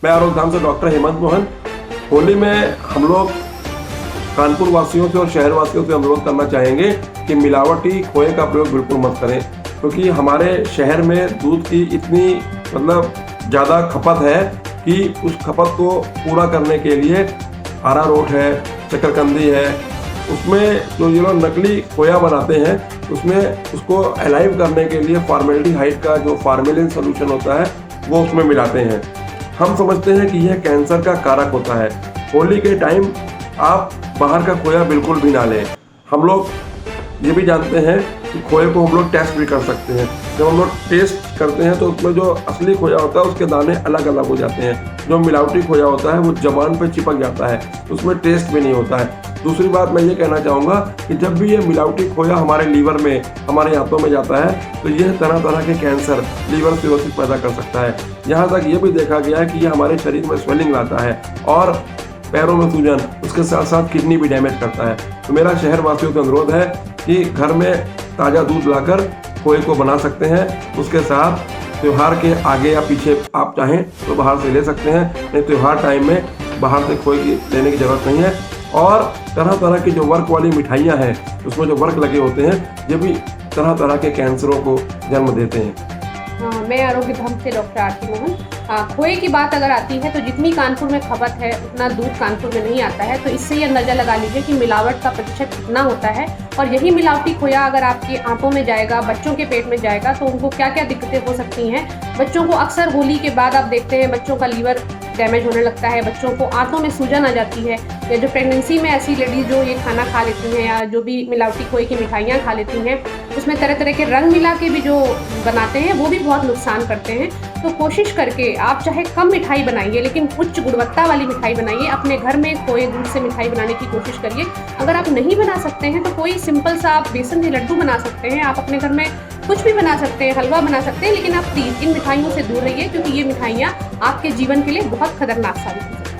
मैं आरोग्यधाम से डॉक्टर हेमंत मोहन। होली में हम लोग कानपुर वासियों से और शहर वासियों से अनुरोध करना चाहेंगे कि मिलावटी खोए का प्रयोग बिल्कुल मत करें, क्योंकि हमारे शहर में दूध की इतनी ज़्यादा खपत है कि उस खपत को पूरा करने के लिए अरारोट है, शकरकंदी है, उसमें जो ये लोग नकली खोया बनाते हैं उसमें उसको अलाइव करने के लिए फॉर्मेल्डिहाइड का जो फॉर्मेलिन सोल्यूशन होता है वो उसमें मिलाते हैं। हम समझते हैं कि यह कैंसर का कारक होता है। होली के टाइम आप बाहर का खोया बिल्कुल भी ना लें। हम लोग ये भी जानते हैं कि खोए को हम लोग टेस्ट भी कर सकते हैं। जब हम लोग टेस्ट करते हैं तो उसमें जो असली खोया होता है उसके दाने अलग अलग हो जाते हैं। जो मिलावटी खोया होता है वो जबान पे चिपक जाता है, उसमें टेस्ट भी नहीं होता है। दूसरी बात मैं ये कहना चाहूँगा कि जब भी ये मिलावटी खोया हमारे लीवर में, हमारे हाथों में जाता है तो यह तरह तरह के कैंसर, लीवर सिरोसिस पैदा कर सकता है। यहाँ तक ये भी देखा गया है कि यह हमारे शरीर में स्वेलिंग लाता है और पैरों में सूजन, उसके साथ साथ किडनी भी डैमेज करता है। तो मेरा शहर वासियों से अनुरोध है कि घर में ताज़ा दूध लाकर खोए को बना सकते हैं। उसके साथ त्यौहार के आगे या पीछे आप चाहें तो बाहर से ले सकते हैं, नहीं त्यौहार टाइम में बाहर से खोए की लेने की ज़रूरत नहीं है। और तरह तरह की जो वर्क वाली मिठाइयाँ हैं उसमें जो वर्क लगे होते हैं ये भी तरह तरह के कैंसरों को जन्म देते हैं। मैं आरोग्यधाम से डॉक्टर आरती मोहन। खोए की बात अगर आती है तो जितनी कानपुर में खपत है उतना दूध कानपुर में नहीं आता है, तो इससे ये अंदाजा लगा लीजिए कि मिलावट का प्रतिशत कितना होता है। और यही मिलावटी खोया अगर आपकी आंतों में जाएगा, बच्चों के पेट में जाएगा तो उनको क्या क्या दिक्कतें हो सकती हैं। बच्चों को अक्सर होली के बाद आप देखते हैं बच्चों का लीवर डैमेज होने लगता है, बच्चों को आंतों में सूजन आ जाती है, या जो प्रेगनेंसी में ऐसी लेडीज जो ये खाना खा लेती हैं या जो भी मिलावटी खोए की मिठाइयाँ खा लेती हैं उसमें तरह तरह के रंग मिला के भी जो बनाते हैं वो भी बहुत नुकसान करते हैं। तो कोशिश करके आप चाहे कम मिठाई बनाइए लेकिन उच्च गुणवत्ता वाली मिठाई बनाइए। अपने घर में खोए दूध से मिठाई बनाने की कोशिश करिए। अगर आप नहीं बना सकते हैं तो कोई सिंपल सा आप बेसन के लड्डू बना सकते हैं, आप अपने घर में कुछ भी बना सकते हैं, हलवा बना सकते हैं, लेकिन आप प्लीज़ इन मिठाइयों से दूर रहिए क्योंकि ये मिठाइयाँ आपके जीवन के लिए बहुत खतरनाक साबित हो सकती हैं।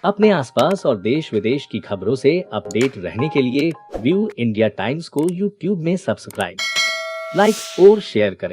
अपने आसपास और देश विदेश की खबरों से अपडेट रहने के लिए व्यू इंडिया टाइम्स को यूट्यूब में सब्सक्राइब, लाइक और शेयर करें।